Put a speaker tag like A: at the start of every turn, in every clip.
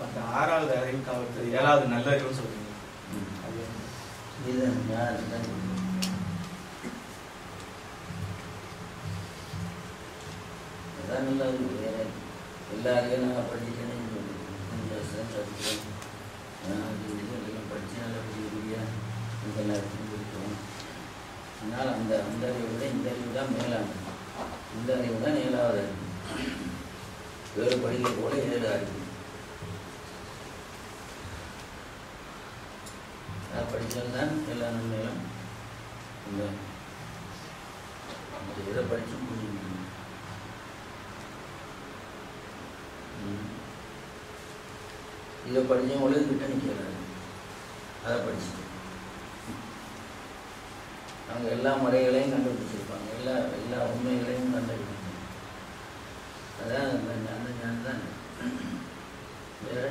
A: அந்த 6வது அறிவு காவல்துறை 7வது நல்லறிவுன்னு சொல்றீங்க.
B: அதான் நல்லா வேற எல்லா அறிவும் நான் படிச்சுட்டேன்னு 5 வருஷம் படிக்கிறேன். எல்லாம் படித்து நல்லா படிக்கக்கூடிய எல்லா இடத்துலையும் படிக்கிறோம். அதனால் அந்த அறிவை விட இந்த அறிவு தான் மேலானது. இந்த அறிவு தான் 7வது அறிவு. வேறு படிக்கிற போல 7 அறிவு. அதை படித்தால்தான் எல்லா நன்மையும் இந்த இதை படித்து புரிஞ்சுக்கணும். இதை படித்தவங்களும் கிட்ட நிற்கிறாரு. அதை படிச்சுட்டு அவங்க எல்லா முறைகளையும் கண்டுபிடிச்சிருப்பாங்க. எல்லா உண்மைகளையும் கண்டுபிடிப்பாங்க. அதான் அந்த ஞானம் தான். வேற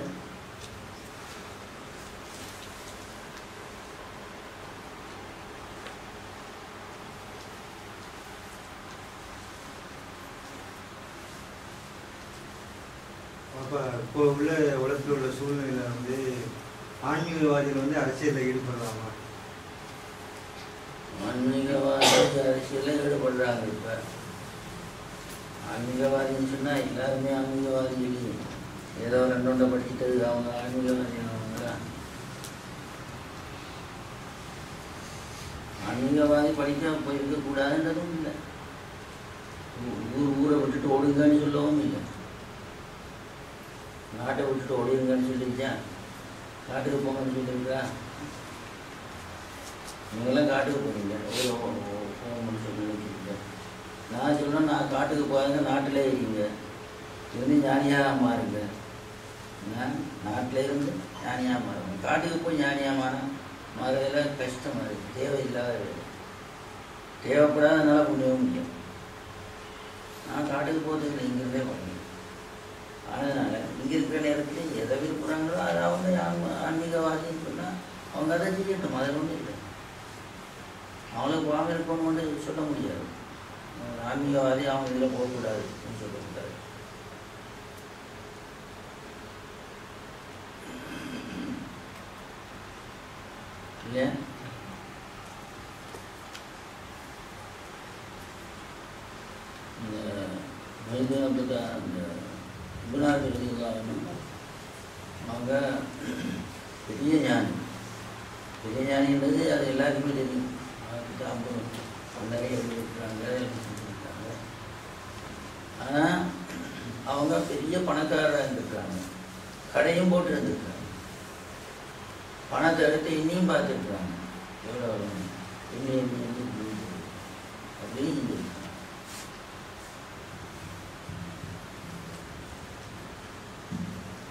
C: அப்போ இப்போ உள்ள உலகத்தில் உள்ள சூழ்நிலையில் வந்து ஆன்மீகவாதிகள் அரசியலில் ஈடுபடுறாங்க.
B: ஆன்மீகவாதி அரசியலில் ஈடுபடுறாங்க. இப்போ ஆன்மீகவாதின்னு சொன்னால் எல்லாருமே ஆன்மீகவாதி இல்லையே. ஏதோ 2 படிச்சுட்டு அவங்க ஆன்மீகவாதி அவங்களாம். ஆன்மீகவாதி படிக்க போயிருக்கக்கூடாதுன்றதும் இல்லை. ஊரை விட்டுட்டு ஓடுங்கன்னு சொல்லவும் இல்லை. நாட்டை விட்டுட்டு ஓடிருங்கன்னு சொல்லிச்சா? காட்டுக்கு போங்கன்னு சொல்லியிருக்கா? நீங்களாம் காட்டுக்கு போகிறீங்க. போகணும்னு சொல்லி நினைக்கிறீங்க. நான் சொன்னேன், நான் காட்டுக்கு போகாதுங்க, நாட்டிலே இருக்கீங்க. இருந்து ஞானியாக மாறுங்க. நான் நாட்டில் இருந்து ஞானியாக மாறுவேன். காட்டுக்கு போய் ஞானியாக மாறதெல்லாம் கஷ்டமாக இருக்குது. தேவையில்லாத வேலை. தேவைப்படாதனால புண்ணியவும் முடியும். நான் காட்டுக்கு போகிறதுக்கு இங்கிருந்தே பண்ணுவேன். அதனால் இங்கே இருக்கிற நேரத்தில் எதை விரும்புகிறாங்களோ அதை அவங்க ஆன்மீகவாதின்னு சொன்னால் அவங்க அதை செய்யட்டும். அதில் ஒன்றும் இல்லை. அவங்களுக்கு வாங்க இருக்கணும்னு சொல்ல முடியாது. ஆன்மீகவாதி அவங்க இதில் போகக்கூடாதுன்னு சொல்லக்கூடாது. இல்லையா? இந்த மைதானத்துக்கு அந்த இப்னார் அவங்க பெரிய ஞானி. பெரிய ஞானின்றது அது எல்லாருக்குமே தெரியும். நிறைய எழுதியிருக்கிறாங்க. ஆனால் அவங்க பெரிய பணக்காரராக இருந்திருக்காங்க. கடையும் போட்டு இருந்திருக்காங்க. பணத்தை எடுத்து இன்னியும் பார்த்துருக்குறாங்க. எவ்வளோ வரும் இன்னும் அப்படின்னு செஞ்சுருக்காங்க.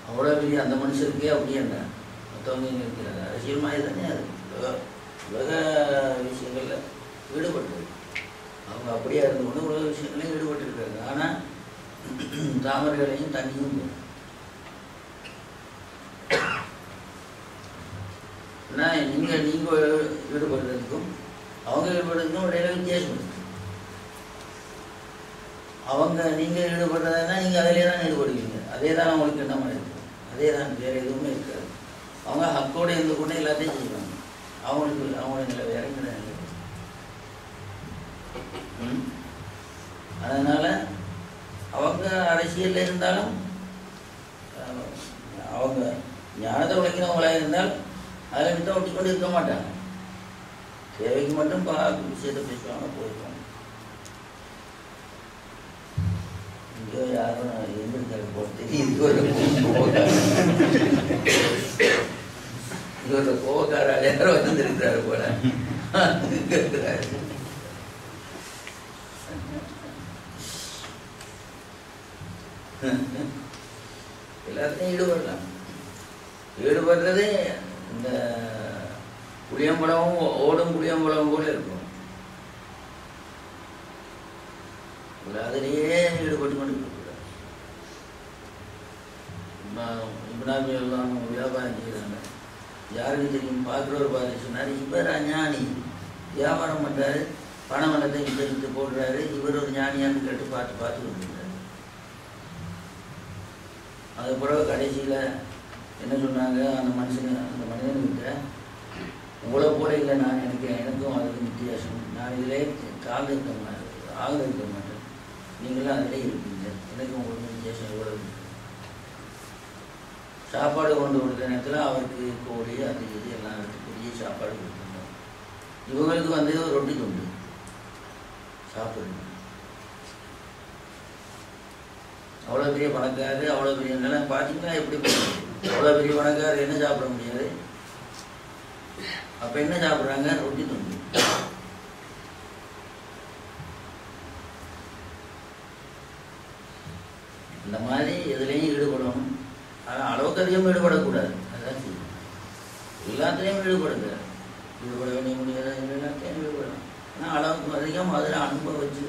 B: அவ்வளோ பெரிய அந்த மனுஷருக்கே அப்படியே என்ன மற்றவங்க இங்கே இருக்கிறாங்க. அரசியல் மாதிரி தானே அது. உலக விஷயங்களில் ஈடுபட்டு அவங்க அப்படியே இருந்து கொண்டு உலக விஷயங்களையும் ஈடுபட்டுருக்காங்க. ஆனால் தாமரைகளையும் தண்ணியும் ஏன்னா நீங்கள் ஈடுபடுறதுக்கும் அவங்க ஈடுபடுறதுக்கும் இடையில வித்தியாசம் இருக்கு. அவங்க நீங்கள் ஈடுபடுறதுனா நீங்கள் அதிலே தான் ஈடுபடுவீங்க. அதே தான் அவங்களுக்கு எண்ணமாக இருக்கும். அதே தான், வேறு எதுவுமே இருக்காது. அவங்க ஹக்கோடு இருந்து கொண்டு எல்லாத்தையும் செய்வாங்க. அவங்களுக்கு நிலை வேற நிலை. அதனால் அவங்க அரசியலில் இருந்தாலும் அவங்க ஞானத்தை உழைக்கிறவங்களாக இருந்தால் அதில் வித்த ஒட்டி கொண்டு இருக்க மாட்டாங்க. தேவைக்கு மட்டும் விஷயத்தை பேசுவாங்க, போயிருவாங்க. இங்கேயோ யாரும் எந்திருக்காரு போட்டு இவரோட கோவக்காரால் யாரோ வந்துருக்கிறாரு போல இருக்கிறாரு. எல்லாத்தையும் ஈடுபடலாம். ஈடுபடுறதே இந்த புளியம்பழமும் ஓடும் புளியம்பழமும் கூட இருக்கும். அதிலேயே ஈடுபட்டு கொண்டு இருக்கக்கூடாது. இப்னார் எல்லாம் வியாபாரம் செய்கிறாங்க. யாருக்கு தெரியும்? பார்க்குறவர் பார்த்து சொன்னார், இவர் அஞ்ஞானி, வியாபாரம் பண்ணுறாரு, பணம் வளத்தை விட்டு போடுறாரு, இவர் ஒரு ஞானியான்னு கேட்டு பார்த்து வந்துருக்காரு. அது பிறகு கடைசியில் என்ன சொன்னாங்க அந்த மனிதன்கிட்ட, உங்களை போல இல்லை நான், எனக்கும் அதுக்கு வித்தியாசம். நான் இதிலே கால இருக்க மாட்டேன், ஆக இருக்க மாட்டேன், நீங்களாம் அதிலே இருப்பீங்க, எனக்கு உங்களுக்கு வித்தியாசம் எவ்வளவு. சாப்பாடு கொண்டு கொடுத்த நேரத்தில் அவருக்கு கோழி அது இது எல்லாம் பெரிய சாப்பாடு கொடுத்துருந்தோம். இவங்களுக்கு வந்து ரொட்டி துண்டு சாப்பிடுங்க. அவ்வளோ பெரிய பணக்காரரு, அவ்வளோ பெரிய நிலம் பார்த்தீங்கன்னா எப்படி அவ்வளோ பெரிய பணக்காரர் என்ன சாப்பிட முடியாது? அப்போ என்ன சாப்பிட்றாங்க? ரொட்டி துண்டு. இந்த மாதிரி எதுலேயும் ஈடுபடணும். ஆனால் அளவுக்கு அதிகமாக ஈடுபடக்கூடாது. அதுதான் செய்யும். எல்லாத்துலேயும் ஈடுபட வேண்டிய முடியாது, எல்லாத்தையும் ஈடுபடணும். ஆனால் அளவுக்கு அதிகம் அதில் அன்பை வச்சு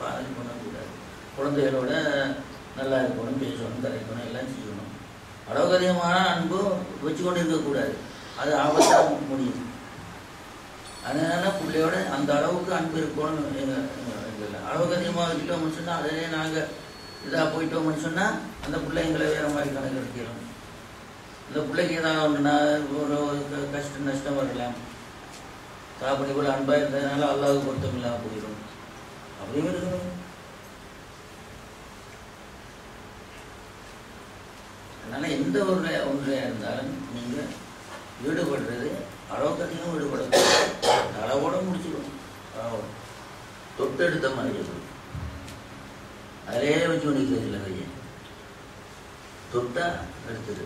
B: பாதி பண்ணக்கூடாது. குழந்தைகளோட நல்லா இருக்கணும், பேசணும், கரைக்கணும், எல்லாம் செய்யணும். அளவுக்கு அதிகமான அன்பு வச்சு கொண்டு இருக்கக்கூடாது, அது ஆபத்தாக முடியும். அதனால பிள்ளையோட அந்த அளவுக்கு அன்பு இருக்கணும். இல்லை அளவுக்கு அதிகமாக வச்சுட்டோம்னு சொன்னால் அதிலே நாங்கள் இதாக போயிட்டோம்னு சொன்னால் அந்த பிள்ளைங்களை வேறு மாதிரி கணக்கு எடுக்கிறோம். இந்த பிள்ளைக்கு ஏதாவது ஒன்றுனா ஒரு கஷ்டம் நஷ்டம் வரலாம். சாப்பிட கூட அன்பாக இருந்ததுனால அல்லாவுக்கு பொருத்தம் இல்லாமல் போயிடும். அப்படியும் இருக்கணும். அதனால் எந்த ஒன்றையாக இருந்தாலும் நீங்கள் ஈடுபடுறது அளவுக்கு அதிகம் ஈடுபடக்கூடாது. அளவோட முடிச்சுக்கணும். அளவோட தொட்டு எடுத்த மாதிரி இருக்கும். அதிலே வச்சு கொண்டிருக்கிறது இல்லை, கையை தொட்டா எடுத்துரு.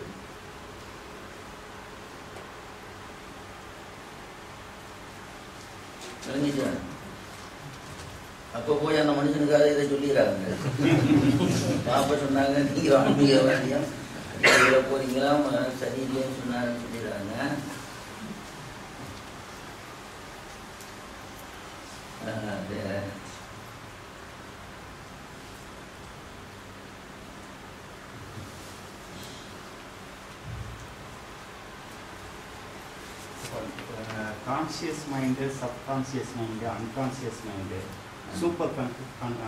B: விளங்கிச்சா? அப்போ போய் அந்த மனுஷனுக்காக இதை சொல்லிடுறாங்க. பாப்பா சொன்னாங்க, நீங்கள் ஆன்மீக வேண்டியம் இதில் போறீங்களா சரியில்லைன்னு சொன்னாருன்னு சொல்லிடுறாங்க.
D: Conscious mind, subconscious mind, unconscious mind, super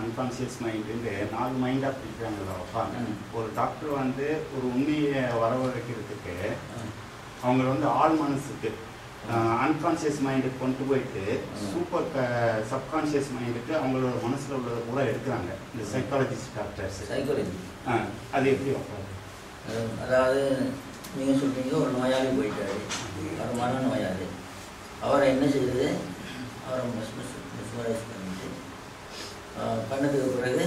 D: unconscious மைண்டுன்னு 4 மைண்டாக பிரிக்கிறாங்களா வைப்பாங்க. ஒரு டாக்டர் வந்து ஒரு உண்மையை வரவழைக்கிறதுக்கு அவங்க வந்து ஆள் மனசுக்கு அன்கான்சியஸ் மைண்டுக்கு கொண்டு போயிட்டு சூப்பர் சப்கான்சியஸ் மைண்டுக்கு அவங்களோட மனசில் உள்ளதை கூட எடுக்கிறாங்க இந்த சைக்காலஜிஸ்ட் டாக்டர்ஸ்.
B: சைக்காலஜி
D: அது எப்படி வைப்பாங்க?
B: அதாவது நீங்கள் சொல்கிறீங்க, ஒரு நோயாளி போயிட்டாரு, ஒரு மன நோயாளி. அவரை என்ன செய்யுது? அவரை மிஸ்மரைஸ் பண்ணிட்டு பண்ணதுக்கு பிறகு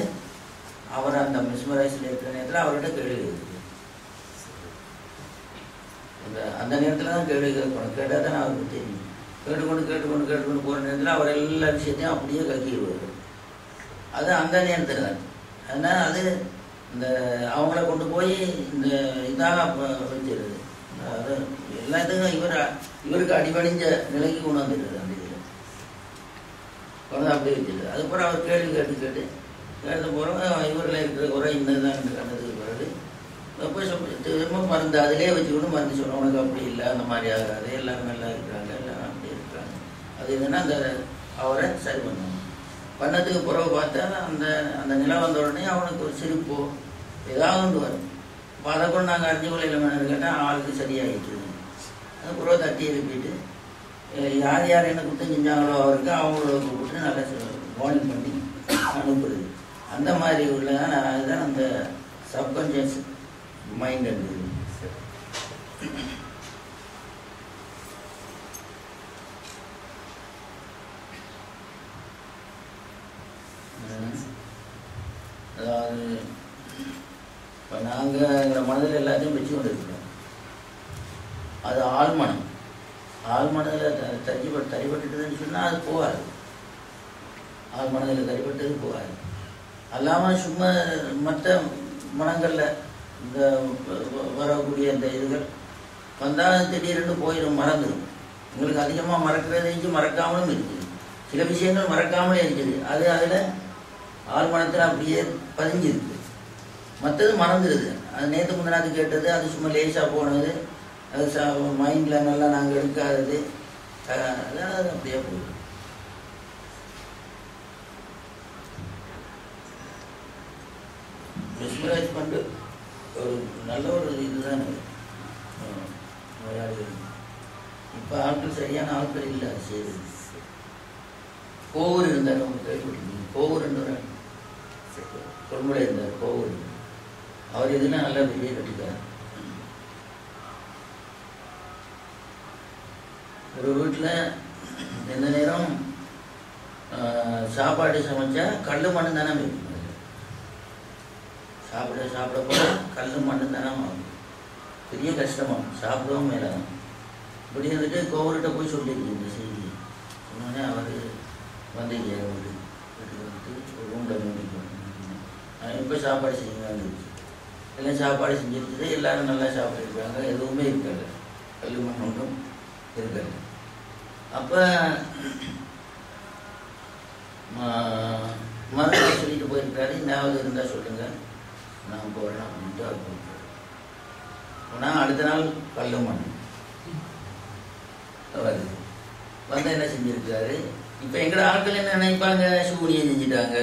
B: அவரை அந்த மிஸ்மரைஸில் இருக்கிற நேரத்தில் அவர்கிட்ட கேள்வி இருக்குது. அந்த நேரத்தில் தான் கேள்வி கேட்கணும். கேட்டால் தான் அவருக்கு தெரியும். கேட்டுக்கொண்டு போகிற நேரத்தில் அவர் எல்லா விஷயத்தையும் அப்படியே கக்கிடுவார். அது அந்த நேரத்தில் தான். அதனால் அது இந்த அவங்கள கொண்டு போய் இந்த இதாக வச்சிருது. அது எல்லாத்துக்கும் இவருக்கு அடிபணிஞ்ச நிலைக்கு கொண்டு வந்துடுது. அந்த இதில் கொண்டு அப்படி வச்சிருது. அதுக்கப்புறம் அவர் கேள்வி கேட்டு போகிறவங்க இவரில் இருக்கிற குறை இன்னதுதான் என்று கண்டதுக்கு பிறகு போய் திரும்ப மருந்து அதிலே வச்சுக்கணும். மருந்து சொன்ன உனக்கு அப்படி இல்லை, அந்த மாதிரி ஆகாது, எல்லாரும் நல்லா இருக்கிறாங்க, எல்லாரும் அப்படி இருக்கிறாங்க. அது என்னன்னா அந்த அவரை சரி பண்ணணும். பண்ணதுக்கு பிறகு பார்த்தா அந்த நிலை வந்த உடனே அவனுக்கு ஒரு சிரிப்போ ஏதாவது ஒன்று வரும். இப்போ அதை கூட நாங்கள் அறிஞ்சு கொள்ளையில் வேணும்னு கேட்டால் ஆளுக்கு சரியாகிட்டு. அது பிறகு தட்டி எழுப்பிட்டு யார் என்ன குத்தம் செஞ்சாங்களோ அவருக்கு அவங்களோட கூப்பிட்டு நல்லா வார்னிங் பண்ணி அனுப்புறது. அந்த மாதிரி உள்ள அதுதான் அந்த சப்கான்ஷியஸ் மைண்ட் இருந்தது. அதாவது இப்போ நாங்கள் எங்களை மனதில் எல்லாத்தையும் வச்சு கொண்டு இருக்கிறோம். அது ஆழ்மனம். ஆழ்மனதில் தரிப்பட்டுதுன்னு சொன்னால் அது போகாது. ஆழ்மனதில் தரிப்பட்டது போகாது. அல்லாமல் சும்மா மற்ற மனங்களில் இந்த வரக்கூடிய இந்த இதுகள் வந்தால் திடீர்னு போயிடும், மறந்துடும். எங்களுக்கு அதிகமாக மறக்கிறது இருந்துச்சு, மறக்காமலும் இருக்குது. சில விஷயங்கள் மறக்காமலே இருக்குது. அது அதில் ஆழ்மனத்தில் அப்படியே பதிஞ்சிருக்கு. மற்றது மறந்துடுது. அது நேற்று முந்தினாது கேட்டது அது சும்மா லேசாக போனது, அது மைண்டில் நல்லா நாங்கள் எடுக்காதது, அது அப்படியே போகுது. மிஸ்மரைஸ் பண்ணிட்டு ஒரு நல்ல ஒரு இதுதான். நோயாளிகள். இப்போ ஆட்கள் சரியான ஆட்கள் இல்லை அது செய்யுது. கோவூர் இருந்தார், அவங்க கேள்விப்பட்டீங்க. கோவூர்ன்ற ஒரு கொள்முறை இருந்தார், கோவூர். அவர் இதெல்லாம் நல்லா வெளியே கட்டிட்டார். ஒரு வீட்டில் எந்த நேரம் சாப்பாடு சமைச்சா கல் மண்ணு தானே வைக்கும். சாப்பிட போல கல் மண்ணு தானே ஆகும். பெரிய கஷ்டமாக சாப்பிடவும் மேலாம். இப்படி வந்துட்டு கோவர்கிட்ட போய் சொல்லியிருக்கு இந்த செய்தி. சொன்னோடனே அவர் வந்து வீட்டுக்கு வந்துட்டு ஒரு ரூமில் மூடிக்கணும். இப்போ சாப்பாடு செய்யலான்னு எல்லாம் சாப்பாடு செஞ்சுருக்குது. எல்லோரும் நல்லா சாப்பிட்டுருக்காங்க. எதுவுமே இருக்காது, கல் மண் ஒன்றும் இருக்காது. அப்போ மறுநாள் சொல்லிட்டு போயிருக்காரு, இன்னாவது இருந்தால் சொல்லுங்கள், நான் போகிறேன் அப்படின்ட்டு அவர் போயிருக்காரு. ஆனால் அடுத்த நாள் கல் மண் வருது. வந்து என்ன செஞ்சுருக்காரு, இப்போ எங்களோட ஆட்கள் என்ன நினைப்பாங்க, சூனியம் செஞ்சுட்டாங்க.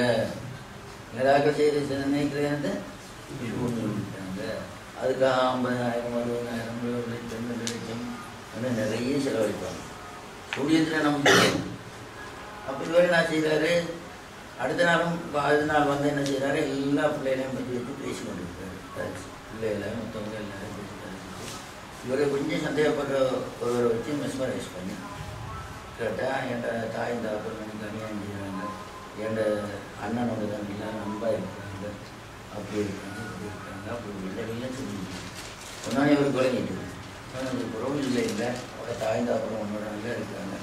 B: எங்களோட ஆட்கள் செய்து நினைக்கிறேன் சூனியம் செஞ்சுட்டாங்க. அதுக்காக 50,000 60,000 1 லட்சம் 2 லட்சம் இன்னும் நிறைய செலவழிப்பாங்க. சூரியத்தில் நமக்கு அப்படி வேறு என்ன செய்கிறாரு, அடுத்த நாள் வந்து என்ன செய்கிறாரு, எல்லா பிள்ளைகளையும் பற்றி வச்சு பேசி கொண்டிருக்காரு. பிள்ளைகள் மற்றவங்க எல்லாரும் பேசிட்டாரு. இவரை கொஞ்சம் சந்தேகப்படுற ஒருவரை வச்சு மெஸ்மரைஸ் பண்ணி கேட்டால், என் தாய் தாப்பர் எனக்கு அநியாயம் செய்கிறாங்க, என் அண்ணனோட தான் எல்லாம் நம்பா இருக்கிறாங்க, அப்படி இருக்காங்க இப்படி இருக்காங்க, அப்படி இல்லை சொல்லிட்டு ஒன்றானே இவர் குழங்கிட்டு புறவும் இல்லை அவரோட தாய் தாப்பரம் உன்னோட நல்லா இருக்காங்க,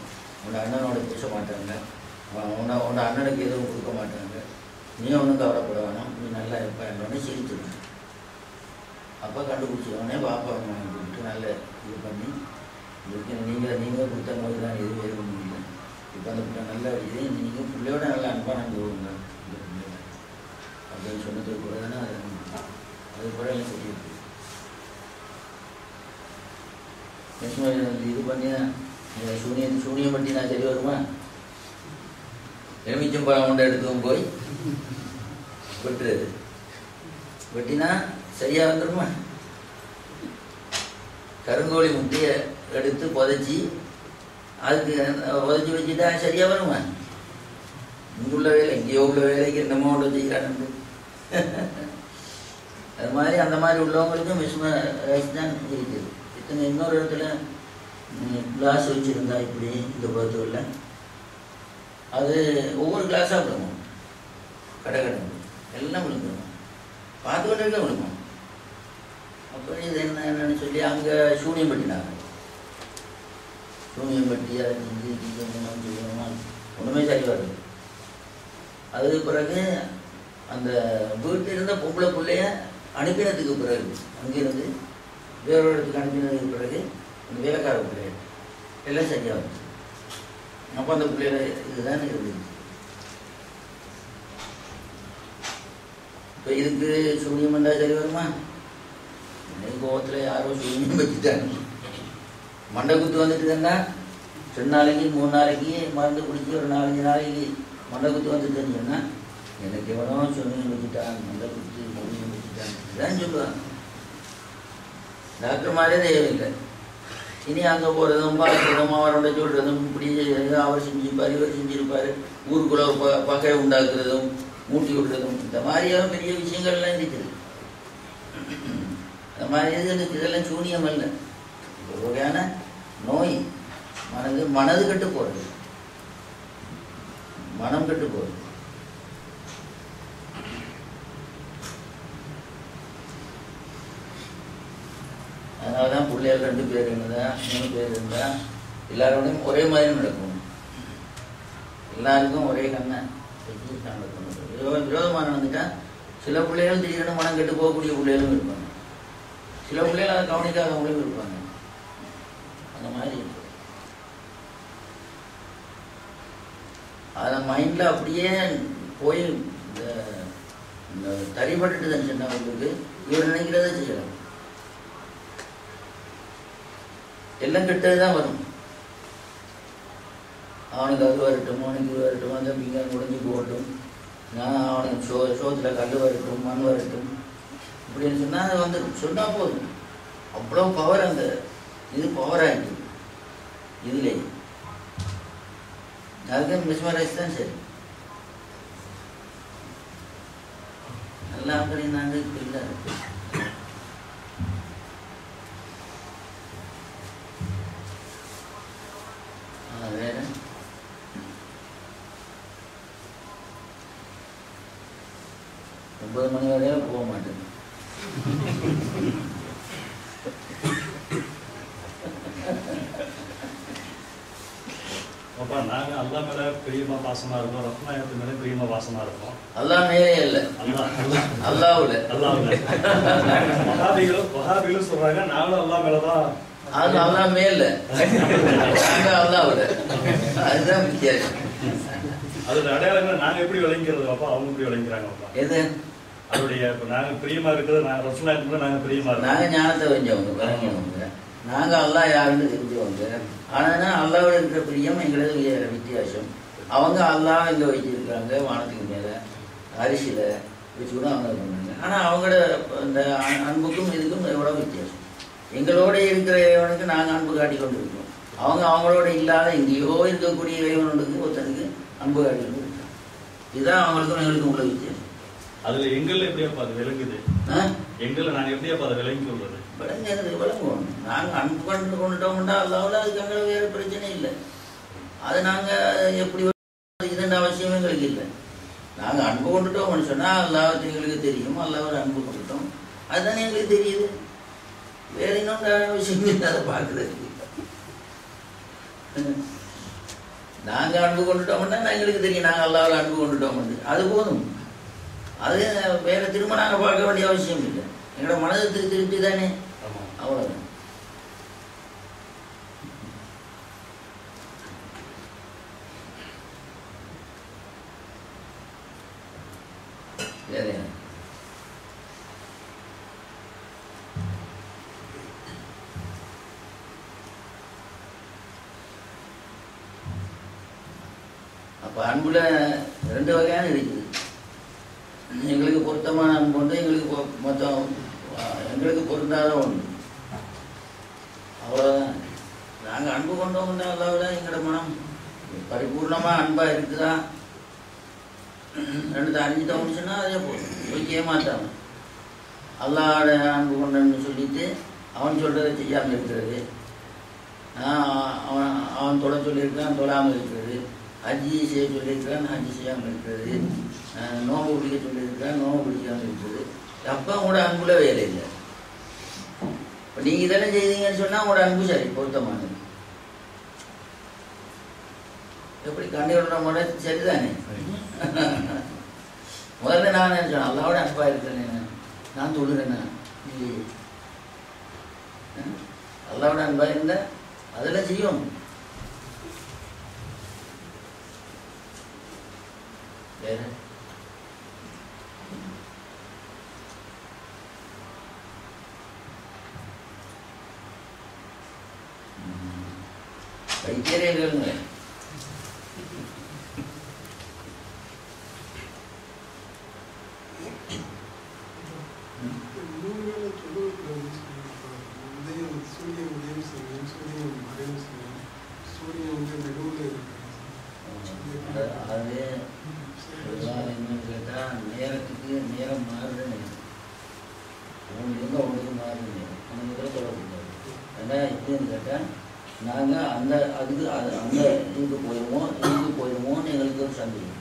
B: உன்னோட அண்ணனோட பேச மாட்டாங்க, உன்னோட அண்ணனுக்கு எதுவும் கொடுக்க மாட்டாங்க, நீ ஒன்றும் கவலைப்பட வேணாம், நீ நல்லா இருப்பா என்னோடனே சிரிச்சிருங்க. அப்போ கண்டுபிடிச்சவொடனே பாப்பா கூப்பிட்டு நல்ல இது பண்ணி இதுக்கு நீங்கள் கொடுத்த நோய் தான் எதுவும் இருக்க முடியல, இப்போ அந்த பிள்ளை நல்லா இது நீங்கள் பிள்ளையோட நல்லா அன்பாக நான் போகுங்க அப்படின்னு சொன்னதுக்கு கூட தானே அது கூட எல்லாம் சொல்லியிருக்கு. இது பண்ணி சூனியம் பண்ணி நான் சரி வருமா, எலுமிச்சம் பழம் கொண்டு எடுத்துவும் போய் வெட்டுறது, வெட்டினா சரியா வந்துடுமா? கருங்கோழி முட்டையை எடுத்து புதைச்சி அதுக்கு புதைச்சி வச்சுட்டா சரியா வருமா? இங்குள்ள வேலை எங்கேயோ உள்ள வேலைக்கு என்னமோ ஒன்று செய்கிறான்னு அது மாதிரி அந்த மாதிரி உள்ளவங்களுக்கும் மிஸ்மரைஸ் தான் இருக்குது. இத்தனை இன்னொரு இடத்துல கிளாஸ் வச்சுருந்தா இப்படி இந்த பொறுத்தவரில் அது ஒவ்வொரு கிளாஸாக விழுகும், கடை எல்லாம் விழுந்துடும், பார்த்து கொண்டே விழுகும். அப்போ இது என்னன்னு சொல்லி அங்கே சூனியம் பட்டினாங்க. சூனியம் பட்டி அதை செஞ்சு ஒன்றுமே சரி வருது. அதுக்கு பிறகு அந்த வீட்டில் இருந்த பொம்பளை பிள்ளைய அனுப்பினதுக்கு பிறகு அங்கேருந்து வேறொரு இடத்துக்கு அனுப்பினதுக்கு பிறகு அந்த வேலைக்கார பிள்ளைய எல்லாம் சரியாகும். அப்போ அந்த பிள்ளையில இதுதான் இருந்துச்சு. இப்போ இதுக்கு சூனியம் பண்ணால் சரி வருமா? கோவத்தில் யாரோ சூனியம் வச்சுட்டாங்க, மண்டை குத்து வந்துட்டுதுன்னா 2 நாளைக்கு 3 நாளைக்கு மருந்து குடிச்சு ஒரு 4-5 நாளைக்கு மண்டை குத்து வந்துட்டுன்னு சொன்னால் எனக்கு எவ்வளோ சூனியம் வச்சுட்டான், மண்டை குத்து சூனியம் வச்சுட்டான் இதுதான் சொல்லுவாங்க. டாக்டர் மாதிரியே தேவையில்லை. இனி அங்கே போகிறதும் பார்க்குறதும் அவரோட சொல்கிறதும் இப்படி அவர் செஞ்சுருப்பார் இவர் செஞ்சுருப்பார், ஊருக்குள்ளே பகையை உண்டாக்குறதும் மூட்டி விடுறதும் இந்த மாதிரியான பெரிய விஷயங்கள்லாம் இருக்குது. அந்த மாதிரி இதெல்லாம் சூனியம் அல்ல, ஒரு வகையான நோய். மனது கெட்டு போகிறது, மனம் கெட்டு போகிறது. அதனால தான் பிள்ளைகள் 2 பேர் இருந்தா 3 பேர் இருந்தா எல்லாரோடையும் ஒரே மாதிரி நடக்கும், எல்லாருக்கும் ஒரே கண்ணை வச்சு நடக்கணும். விரோதமாக நடந்துட்டா சில பிள்ளைகள் திடீர்னு மனம் கெட்டு போகக்கூடிய பிள்ளைகளும் இருப்பாங்க, சில பிள்ளைகள் அதை கவனிக்காதவங்களும் இருப்பாங்க. அந்த மாதிரி அதை மைண்டில் அப்படியே போய் இந்த தறிப்பட்டுட்டுன்னு சொன்னவங்களுக்கு இவர் நினைக்கிறத செய்யலாம், எல்லாம் கெட்டது தான் வரும். அவனுக்கு அது வரட்டும், அவனுக்கு இது வரட்டும், அந்த பிங்கான் உடஞ்சி போகட்டும், நான் அவனுக்கு சோத்தில் கல் வரட்டும், மண் வரட்டும் இப்படின்னு சொன்னால் அது வந்து சொன்னால் போதும். அவ்வளோ பவர் அந்த இது பவராகிட்டு இதுலேயே அதுக்கு மிஸ்மரைஸ் தான் சரி. நல்லா அப்படின்னாங்க இப்போ இல்லை. வேற 9 மணி வரையில போக மாட்டேன்.
E: அப்பா நாங்கள் அல்லா மேலே பிரியமா பாசமாக இருக்கோம், ரத்னாயத்து மேலே பிரியமா பாசமாக இருக்கோம்.
B: அல்லா மேலே இல்லை, அல்லாவுல
E: வஹாபிகளும் சொல்றாங்க நாங்களும் அல்லா மேலே தான்.
B: அது அல்லா மேல நாங்கள் அல்லாவுல. அதுதான் வித்தியாசம்.
E: அதோட அடையாளங்களை நாங்கள் எப்படி விளங்கிறது அப்பா, அவங்க எப்படி விளங்கிறாங்கப்பா?
B: எது
E: அதோடைய இப்போ நாங்கள் பிரியமா இருக்கிறது, நாங்கள் ரத்னாயத்து மேலே நாங்கள் பிரியமா இருக்கோம்.
B: நாங்கள் ஞானத்தை வஞ்சவங்க விளங்கினவங்க, நாங்கள் அல்லா யாருன்னு தெரிஞ்சவங்க. ஆனால் அல்லாவோட இருக்கிற பிரியம் எங்களுக்கு வித்தியாசம். அவங்க அல்லா இங்கே வச்சிருக்காங்க வானத்துக்கு மேலே அரிசியில் வச்சு கூட அவங்க பண்ணாங்க. ஆனால் அவங்களோட இந்த அன்புக்கும் இதுக்கும் எவ்வளோ வித்தியாசம். எங்களோட இருக்கிற இறைவனுக்கு நாங்கள் அன்பு காட்டி கொண்டு இருக்கோம். அவங்க அவங்களோட இல்லாத எங்கேயோ இருக்கக்கூடிய இறைவனுக்கு ஒருத்தனுக்கு அன்பு காட்டி கொண்டு இருக்காங்க. இதுதான் அவங்களுக்கும் எங்களுக்கும் உள்ள வித்தியாசம்.
E: அதுல எங்களை எப்படியாப்பா அது விளங்குது? எங்களை நாங்கள் எப்படியாப்பா அதை விளங்கி கொள்வது?
B: விளங்குவோம். நாங்கள் அன்பு கண்டு கொண்டுட்டோம்னா அல்லாவில் அதுக்கு அங்கே வேறு பிரச்சனை இல்லை. அது நாங்கள் எப்படி இதுன்ற அவசியமே எங்களுக்கு இல்லை. நாங்கள் அன்பு கொண்டுட்டோம்னு சொன்னால் அல்லாவது எங்களுக்கு தெரியும், அல்லாவில் அன்பு கொண்டுட்டோம், அதுதானே எங்களுக்கு தெரியுது. வேற இன்னொன்று விஷயம் இல்லை அதை பார்க்குறதுக்கு. நாங்கள் அன்பு கொண்டுட்டோம்னா எங்களுக்கு தெரியும் நாங்கள் அல்லாவில் அன்பு கொண்டுட்டோம், அது போதும். அது வேற திரும்ப நாங்கள் பார்க்க வேண்டிய அவசியம் இல்லை. எங்களோட மனதை திருப்தி தானே, அவ்வளோதான். வேற அப்போ அன்புல 2 வகையான இருக்குது. எங்களுக்கு பொருத்தமான அன்பு உண்டு, எங்களுக்கு மொத்தம் எங்களுக்கு பொருந்தாத ஒன்று. அவ்வளோதான். நாங்கள் அன்பு கொண்டோம்னா அல்லாவிட எங்களோட மனம் பரிபூர்ணமாக அன்பாக இருக்குதா 2 அறிஞ்சிட்டோம்னு சொன்னால் அதே போதும். போய் ஏமாத்தாம அல்லாவோட அன்பு கொண்டன்னு சொல்லிட்டு அவன் சொல்கிறத செய்யாமல் இருக்கிறது, அவன் தொலை சொல்லியிருக்கான் தொழாமல் இருக்கிறது, ஹஜ்ஜி செய்ய சொல்லியிருக்கான் ஹஜ்ஜி செய்யாமல் இருக்கிறது, நோம்பு பிடிக்க சொல்லியிருக்கான் நோம்பு பிடிக்காமல் இருக்கிறது. அப்போ உங்களோட அன்புல வேலை இல்லை. இப்போ நீங்கள் இதெல்லாம் செய்தீங்கன்னு சொன்னால் உங்களோட அன்பு சரி பொருத்தமானது. எப்படி கண்ணீரோட முறை சரிதானே. முதல்ல நான் நினைச்சேன் அல்லாவோட அன்பா இருக்கிறேன், நான் தொழுகிறேன்னா இல்லையே. அல்லாவோட அன்பா இருந்தா அதெல்லாம் செய்யும். வேற வைத்தியர்களுங்க அது என்னன்னு கேட்டால் நேரத்துக்கு நேரம் மாறுதுன்னு அவங்களுக்கு மாறுது. அந்த இதில் சொல்லக்கூடாது. ஏன்னா எப்படின்னு கேட்டால் நாங்கள் அந்த அதுக்கு அந்த இதுக்கு போயிடுவோம்னு எங்களுக்கு ஒரு சந்தேகம்.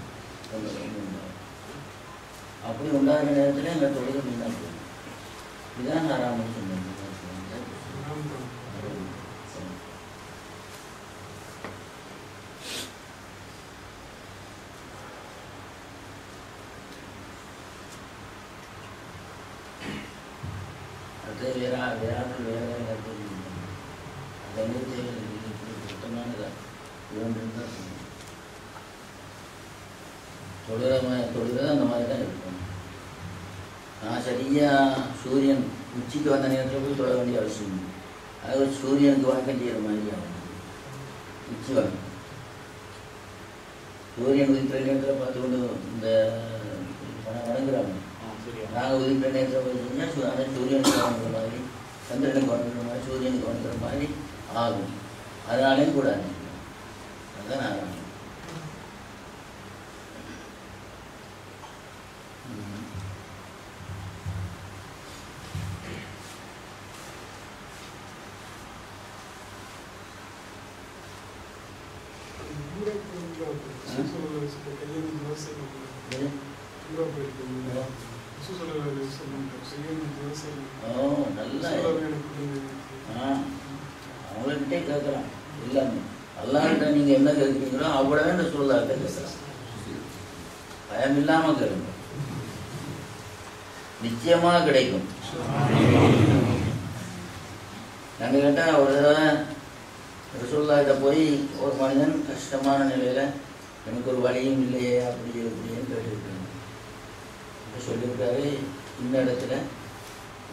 B: அப்படி உண்டாகிற நேரத்தில் எங்கள் தொழில் மீனாக போயிடும். இதுதான் ஹராம்னு சொன்னாங்க. அது வேறாமல் வேற கருத்து அதெல்லாம் தேவை. சுத்தமானதாக இவன் தான் தொழுகிற அந்த மாதிரி தான் இருக்கும். நான் சரியாக சூரியன் உச்சிக்கு வந்த நேரத்தில் போய் தொழ வேண்டிய அவசியம் இல்லை. அது சூரியனுக்கு வணக்கம் செய்கிற மாதிரி ஆகும். உச்சி வணக்கம் சூரியன் உதிக்கிற நேரத்தில் பார்த்து கொண்டு இந்த வணங்குறாங்க. நாங்கள் உதிக்கிற நேரத்தில் போய் செஞ்சால் அந்த சூரியனுக்கு வணங்குற மாதிரி சந்திரனுக்கு வந்துக்கிற மாதிரி சூரியனுக்கு வந்துக்கிற மாதிரி ஆகும். அதனாலேயும் கூடாது. அதுதான் நான் அவங்கள்கிட்டே கேட்கலாம். எல்லாமே அல்லாஹ்கிட்ட நீங்கள் என்ன கேட்குறீங்களோ அவ்வளோ இந்த சூழலாக கேட்கலாம். பயம் இல்லாமல் கேளுங்க, நிச்சயமாக கிடைக்கும். நாங்கள் கேட்டால் ஒரு தடவை ரசூலுல்லாஹ்கிட்ட போய் ஒரு மனிதன் கஷ்டமான நிலையில் எனக்கு ஒரு வழியும் இல்லையே அப்படி இப்படின்னு கேட்டுருக்காங்க. சொல்லியிருக்காரு, இந்த இடத்துல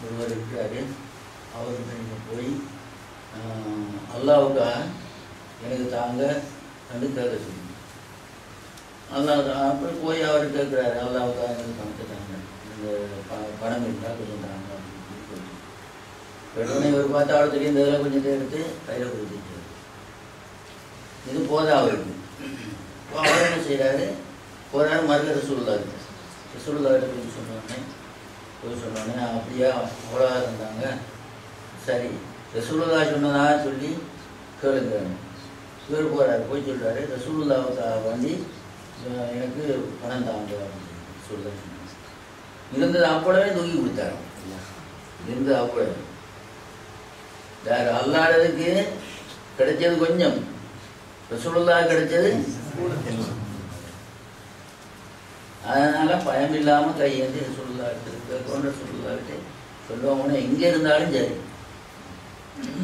B: ஒருவர் இருக்கிறாரு, அவர்கிட்ட நீங்கள் போய் அல்லாஹ்வுக்காக எனக்கு தாங்க ரெண்டு கேட்க சொல்லுங்க. அல்லாஹ் அப்புறம் போய் அவர் கேட்குறாரு, அல்லாஹ்வுக்காக எனக்கு பணத்தை தாங்க, இந்த பணம் இருந்தால் கொஞ்சம் தாங்க அப்படின்னு சொல்லி கேட்டோன்னே இவர் பார்த்தா அவர் தெரியும், இந்த இதில் கொஞ்சத்தை எடுத்து கையில் கொடுத்துட்டு இது போதா அவருக்கு. இப்போ அவர் என்ன செய்கிறாரு, போகிறாரு மறுக்க ரசூலுல்லாஹ்கிட்ட போய் சொன்னோடனே அப்படியா அவ்வளோ இருந்தாங்க, சரி ரசூலுல்லாஹ் சொன்னதாக சொல்லி கேளுங்க. இவர் போகிறாரு, போய் சொல்கிறாரு ரசூலுல்லாஹ்வுக்காக வேண்டி எனக்கு பணம் தாங்க அப்படின்னு சொல்ல இருந்தது. அப்போவே தூக்கி கொடுத்தாரு. இருந்தது அப்போவே வேறு அல்லாததுக்கு கிடைச்சது கொஞ்சம், ரசூலுல்லாஹ் கிடைச்சது. அதனால பயம் இல்லாமல் கையேந்தி ரசூலுல்லாஹ்கிட்ட சொல்லுவாங்கன்னா எங்கே இருந்தாலும் சரி,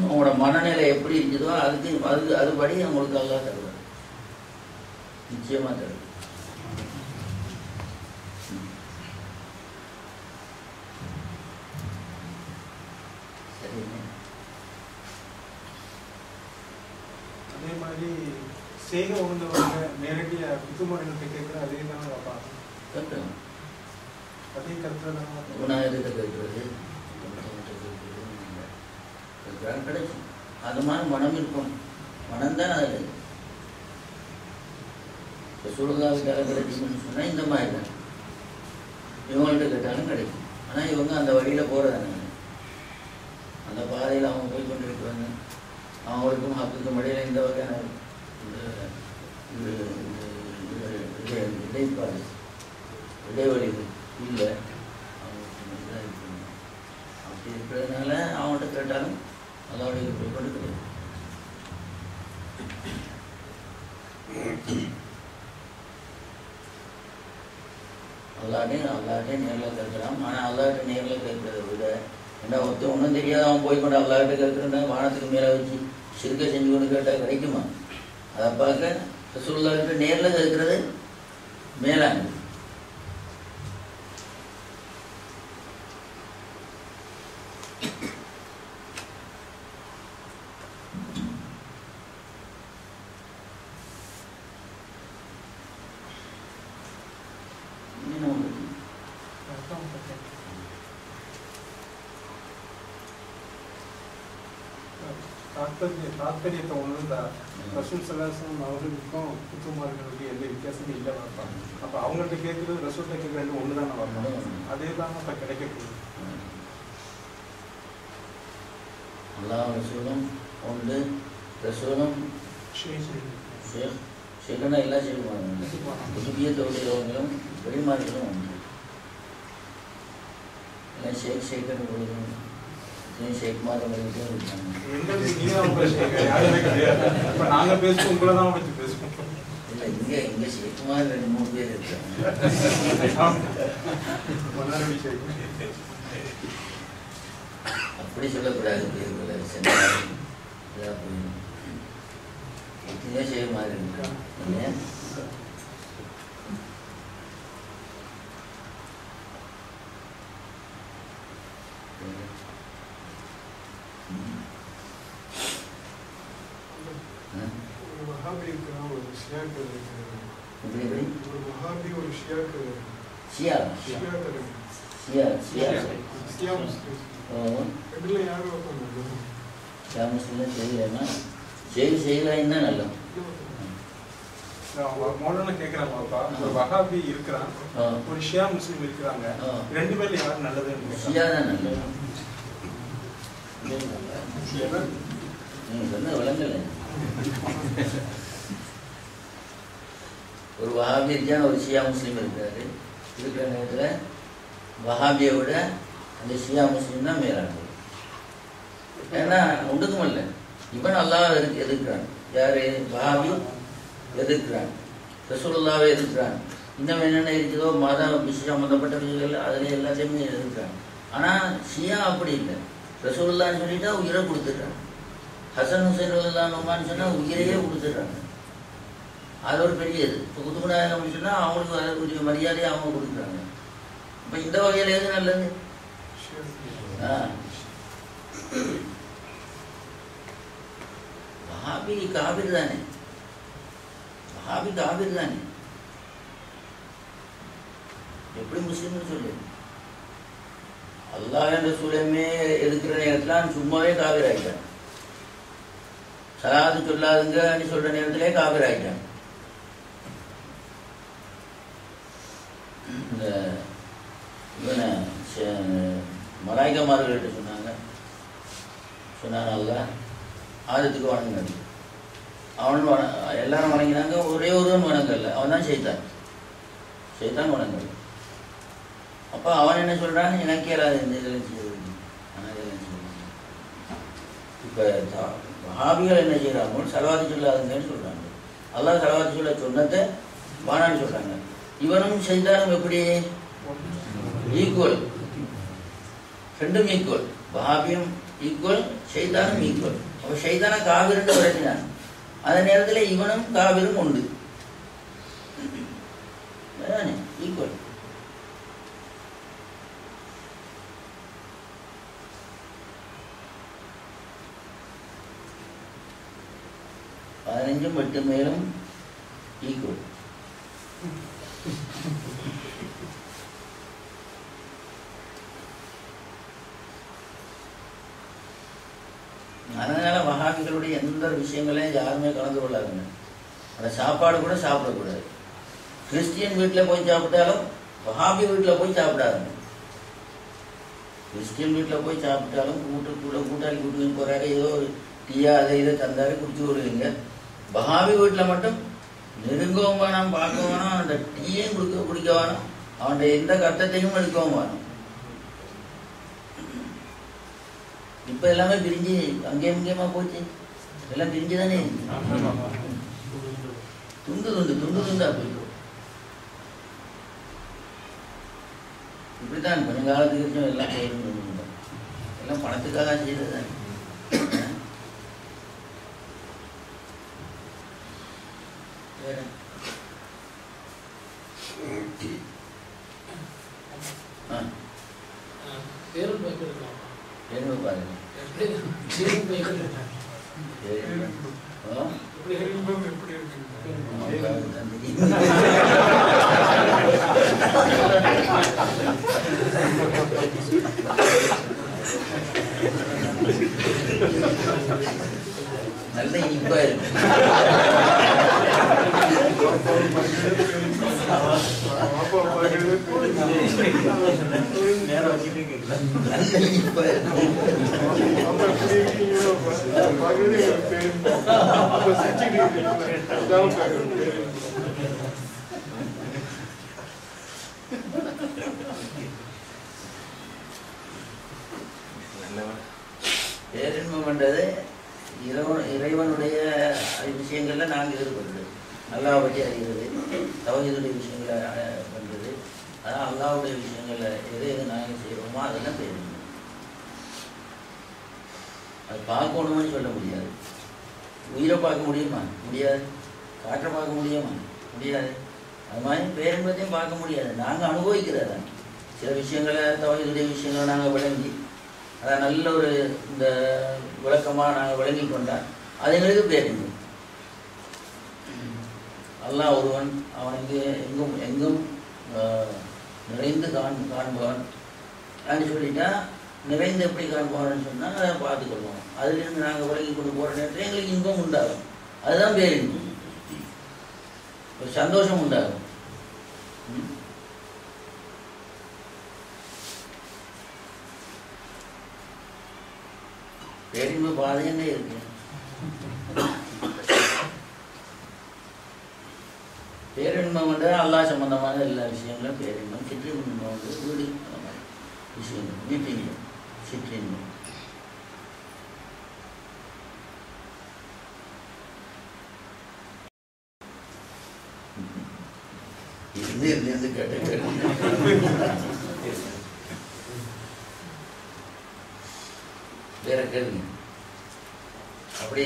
B: அவங்களோட மனநிலை எப்படி இருக்குதோ அதுபடி அவங்களுக்கு அல்லாஹ் தருவார், நிச்சயமா தருவார்.
F: அதே மாதிரி செய்க உணர்ந்தவங்க நேரடியாக புதுமணத்தை கேட்குற அதே தான் பார்ப்பாங்க. அதே கருத்தில்
B: விநாயகத்தை கேட்கறது கிடைக்கும். அது மாதிரி மனம் இருக்கும், மனம்தான் அதில் இப்போ ரசூலுல்லாஹ்வுக்காக கிடைக்கும்னு சொன்னால் இந்த மாதிரி தான் இவங்கள்ட்ட கேட்டாலும் கிடைக்கும். ஆனால் இவங்க அந்த வழியில் போகிறதானே, அந்த பாதையில் அவங்க போய் கொண்டு இருக்கிறாங்க. அவங்களுக்கும் ஹக்குக்கும் இடையில இந்த வகையான இடைப்பாடு இடைவெளிகள் இல்லை. அப்படி இருக்கிறதுனால அவங்கள்ட்ட கேட்டாலும் அதோட போய் கொண்டு கிடையாது. அல்லாஹ்கிட்டே நேரில் கேட்கலாம். ஆனால் அல்லாஹ்கிட்ட நேரில் கேட்கறத விட என்ன ஒன்றும் தெரியாத அவன் போய் கொண்டு அல்லாஹ்கிட்ட கேட்குறேன்னா வானத்துக்கு மேலே வச்சு சிறுக்க செஞ்சு கொண்டு கேட்டால் கிடைக்குமா? அதை பார்க்க ரசூலுல்லாஹ்கிட்ட நேரில் கேட்கறது மேலாங்க.
F: தாத்பரியத்தை உணர்ந்தா ரசூல் ஸல்லல்லாஹு அவர்களுக்கும் புத்துமார்களுக்கும் எந்த வித்தியாசமும் இல்லை பார்ப்பாங்க. அப்போ அவங்கள்ட்ட கேட்குறது ரசூல்கிட்ட கேட்குறது ஒன்று தானே பார்ப்பாங்க. அதே தான் இப்போ கிடைக்கக்கூடாது.
B: அல்லாஹ் ரசூலும் உண்டு, ரசூலும் ஷேഖனா எல்லாம் செய்வாங்க. புதியத்தோடையவங்களும் வெளிமாறுகளும் உண்டு. எல்லாம் ஷேக் கொடுக்கும், ஷேக் மாதவர்களுக்கு இருக்காங்க.
F: நாங்கள் பேசுவோம், உங்களை தான் வச்சு பேசுவோம்.
B: இல்லை, இங்கே ஷேக் மாதிரி 2-3 பேர் இருக்காங்க. அப்படி சொல்லக்கூடாது. பேர்களை எத்தனையோ செய்ய மாதிரி இருக்கா இல்லையா? ஷியா
F: இதுல யாரும் உட்கார்ந்து
B: முஸ்லீம் செய்யலைன்னா செய்யலைன்னா நல்லா
F: மௌலானா கேக்குறாங்கப்பா, ஒரு வஹாபி இருக்கிறான், ஒரு ஷியா முஸ்லிம் இருக்கிறாங்க, ரெண்டு பேர்ல யாரு நல்லதுன்னு
B: ஷியா தான் நல்லது. நீங்க சொன்ன விளங்கல. ஒரு வஹாபி இருக்கான, ஒரு ஷியா முஸ்லீம் இருக்கிறாரு. இருக்கிற நேரத்தில் வஹாபியை விட அந்த ஷியா முஸ்லீம் தான் மேலானது. ஏன்னா ஒன்றுக்கும் இல்லை, இவன் அல்லாஹ் எதிர்க்கிறான். யாரு? வஹாபி எதிர்க்கிறான், ரசூலுல்லாவை எதிர்க்கிறான், இன்னும் என்னென்ன இருக்குதோ மத விஷயம் சம்மந்தப்பட்ட விஷயங்கள் அதில் எல்லாத்தையுமே எதிர்க்கிறான். ஆனால் ஷியா அப்படி இல்லை. ரசூலுல்லான்னு சொல்லிட்டா உயிரை கொடுத்துட்றாங்க. ஹசன் ஹுசைன் ரலியல்லாஹு சொன்னால் உயிரையே கொடுத்துட்றாங்க. அது ஒரு பெரியது. இப்போ குத்துபுநாயகம் சொன்னால் அவங்களுக்கு அதுக்குரிய மரியாதையை அவங்க கொடுக்குறாங்க. இப்போ இந்த வகையில் எது நல்லது? வஹாபி காபிர் தானே, வஹாபி காபிர் தானே, எப்படி முஸ்லீம்னு சொல்லு? அல்லாஹ் என்ற சூழமே இருக்கிற நேரத்தில் சும்மாவே காபிர் ஆகிட்டான். சலாத்து சொல்லாதுங்கன்னு சொல்ற நேரத்திலே காபிர் ஆகிட்டான். இந்த இவனை மலாய்க்கமார்கள்ட்ட சொன்னாங்க அல்லாஹ் ஆதத்துக்கு வணங்குங்க. அவன் எல்லாரும் வணங்கினாங்க, ஒரே ஒருவன் வணங்கல, அவன் தான் செய்தான் வணங்கல. அப்போ அவன் என்ன சொல்றான்? எனக்கு ஏறாது இந்த இதெல்லாம் செய்வது. இப்போ வஹாபிகள் என்ன செய்யறாங்க? சலவாத்து சொல்லாதுங்கன்னு சொல்றாங்க. அல்லாஹ் சலவாத்து சொல்ல சொன்னதை வானான்னு சொல்றாங்க. இவனும் செய்தானும் எப்படி? ஈக்குவல், ரெண்டும் ஈக்குவல். வஹாபியும் ஈக்குவல், ஷைத்தானும் ஈக்குவல். அப்போ ஷைத்தான காவிர்னு விரட்டினான். அந்த நேரத்தில் இவனும் காவிரும் உண்டு, ஈக்குவல். பதினஞ்சும் 8 மேலும் ஈக்குவல். அதனால வஹாபிகளுடைய எந்த விஷயங்களையும் யாருமே கலந்து கொள்ளாதுங்க. அந்த சாப்பாடு கூட சாப்பிடக்கூடாது. கிறிஸ்டியன் வீட்டில் போய் சாப்பிட்டாலும் வஹாபி வீட்டில் போய் சாப்பிடாதுங்க. கிறிஸ்டியன் வீட்டில் போய் சாப்பிட்டாலும் கூட்டாளி கூட்டுக்கு போறாரு, ஏதோ ஒரு டீயா அதை இதை தந்தாரு, குடிச்சு விடுவீங்க. வஹாபி வீட்டில் மட்டும் நெருங்கவும் வேணாம், பார்க்க வேணாம், அந்த டீயும் குடிக்க வேணாம், அவன் எந்த கஷ்டத்தையும் எடுக்கவும் வேணும். இப்ப எல்லாமே பிரிஞ்சு அங்கேயும் இங்கேயுமா போச்சு, எல்லாம் பிரிஞ்சு தானே துண்டு துண்டா போயிடும். இப்படித்தான் கொஞ்ச காலத்துக்கு எல்லாம் போயிடும். எல்லாம் பணத்துக்காக செய்யறது தானே. வேற என்ன பாருங்க. நல்ல இனிப்பா இருக்கு. பேரின்பம் என்றது இறைவனுடைய விஷயங்கள்ல நாங்கள் ஈடுபடுறது, அல்லாஹ் பற்றி அறிகிறது, தௌஹீதுடைய விஷயங்களை பண்றது. அதான் அல்லாஹ்வுடைய விஷயங்கள்ல எது எது நாங்கள் செய்யறோமோ அதெல்லாம் பேரின்பம். அது பார்க்கணும்னு சொல்ல முடியாது. உயிரை பார்க்க முடியுமா? முடியாது. காற்றை பார்க்க முடியுமா? முடியாது. அது மாதிரி பேரின்பத்தையும் பார்க்க முடியாது. நாங்கள் அனுபவிக்கிறதா சில விஷயங்களை, தௌஹீதுடைய விஷயங்களை நாங்கள் விளங்கி அதை நல்ல ஒரு இந்த விளக்கமாக நாங்கள் விளங்கி கொண்டால் அது எங்களுக்கு பேரின்பம். அல்லாஹ் ஒருவன், அவனுக்கு எங்கும் நிறைந்து காண்பவன் அப்படின்னு சொல்லிட்டா நிறைந்து எப்படி காண்பாருன்னு சொன்னால் அதை பார்த்துக்கொள்வோம். அதிலிருந்து நாங்கள் விலகி கொண்டு போகிற நேரத்தில் எங்களுக்கு இன்பம் உண்டாகும். அதுதான் பேரின்பம். ஒரு சந்தோஷம் உண்டாகும். பேரின்ப பாதைன்னே இருக்கு. பேரின்பம் வந்து அல்லாஹ் சம்பந்தமான எல்லா விஷயங்களும் பேரின்பம். சிற்றின்பம் வந்து வீடு அந்த மாதிரி விஷயங்கள். வீட்டின்பம், சிற்றின்பம். இருந்து கேட்டு வேற கேள்வி. அப்படி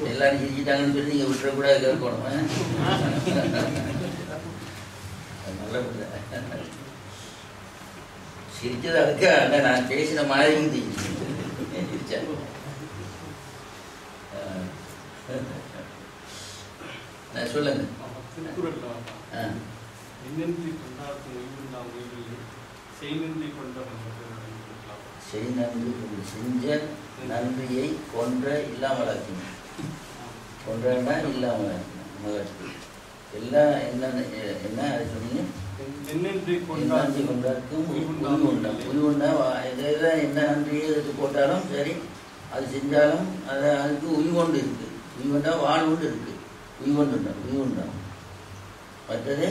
B: எல்லாரும் சிரிச்சிட்டாங்கன்னு சொல்லி நீங்க விட்டுறக்கூடாது, கேட்கணும். நல்ல சிரிச்சது அதுக்கு அங்க நான் பேசின மாதிரி சிரிச்சேன். சொல்லுங்க. செஞ்ச நன்றியை கொன்ற இல்லாமலாக்கணும். கொன்றா இல்லாமலாக்கணும். மகிழ்ச்சி எல்லாம் என்ன அதை சொன்னீங்க? நன்றி கொண்டாருக்கும் உய்வு உண்டாம். உய்வு உண்டா என்ன நன்றியை எடுத்து போட்டாலும் சரி, அது செஞ்சாலும் அதுக்கு உய்வொண்டு இருக்கு. உய்வுண்டா வாழ்வுண்டு இருக்கு. உய்வொண்டு உண்டாம். உய்வு உண்டாம். மற்றது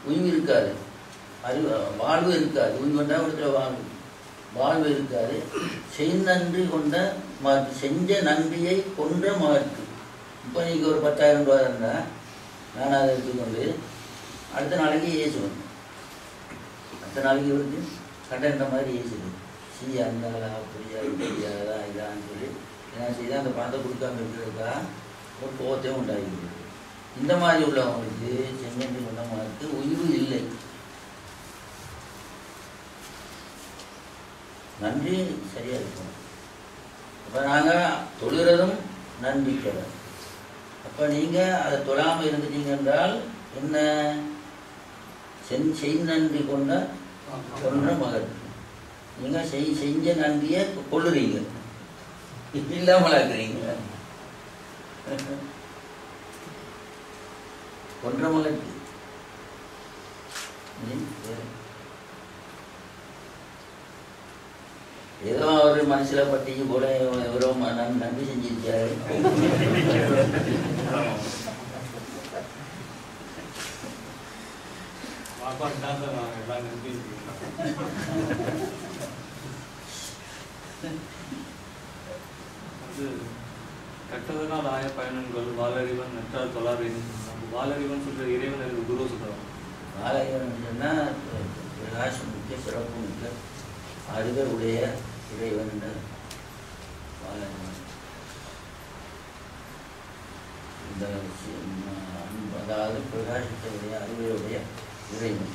B: உய்வு இருக்காது, வாழ்வு இருக்காது. உய்வுண்டா ஒரு வாழ்வு இருக்காது. நன்றி கொண்ட செஞ்ச நன்றியை கொன்ற மகற்கு. இப்போ நீங்கள் ஒரு 10,000 ரூபா இருந்தால் நான் அதை எடுத்துக்கொண்டு அடுத்த நாளைக்கு ஏசுவேன். அடுத்த நாளைக்கு வந்து கண்டன மாதிரி ஏசுவேன். இருந்தாலா அப்படியா இப்படியா இதான்னு சொல்லி என்ன செய்தால் அந்த பணத்தை கொடுக்காம இருக்கிறதுக்கா ஒரு கோபத்தை உண்டாகிறது. இந்த மாதிரி உள்ளவங்களுக்கு செஞ்சு கொண்ட மகற்கு உய்வு இல்லை. நன்றி சரியா இருக்கும். அப்போ நாங்கள் தொழுகிறதும் நன்றிக்கிறோம். அப்போ நீங்கள் அதை தொழாமல் இருந்துட்டீங்க என்றால் என்ன? செய் நன்றி கொண்ட மகன். நீங்கள் செஞ்ச நன்றியை கொள்ளுறீங்க, இல்லாமலாக்குறீங்க. கொன்ற மகனுக்கு ஏதோ ஒரு மனசுல பட்டிக்கு போல எவரோ நன்றி செஞ்சிருக்காரு.
A: கட்டதனால் ஆய பயணங்கள் வாலறிவன் நற்றால் தொழாரின். வாலறிவன் சொல்ற இறைவன் குரு சொல்றாங்க.
B: வாலறிவன் சொன்னா பிரகாசம் மிக்க சிறப்பு மிக்க அறிவருடைய இறைவன். இந்த அதாவது பிரகாசத்துடைய அறிவருடைய இறைவன்.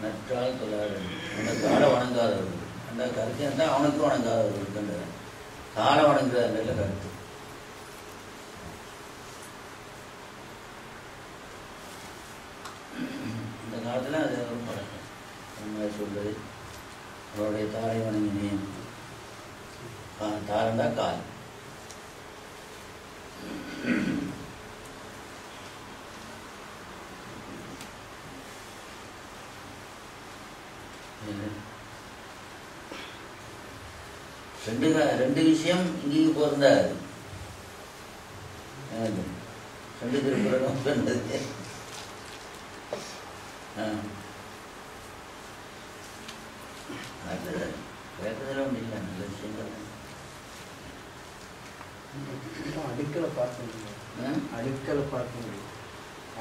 B: நற்றால் தொழாரு. அந்த கால வணங்காதவர்கள் அந்த கருத்து இருந்தால் அவனுக்கு வணங்காதவர்களுக்கு அந்த கால வணங்குறது நல்ல கருத்து. இந்த காலத்தில் அது ஒரு பழக்கம். அந்த சொல்றது அவருடைய தாரை வணங்கினேன். தாரண்டா கால். ரெண்டு விஷயம் இங்கேயும் பொருந்தாது. ரெண்டு திருக்குறளும் சொன்னது. கேட்டதில் ஒன்றும் இல்லை, நல்ல விஷயங்கள்.
F: அடுக்களை பார்க்க முடியும். அடுக்களை பார்க்க முடியும்.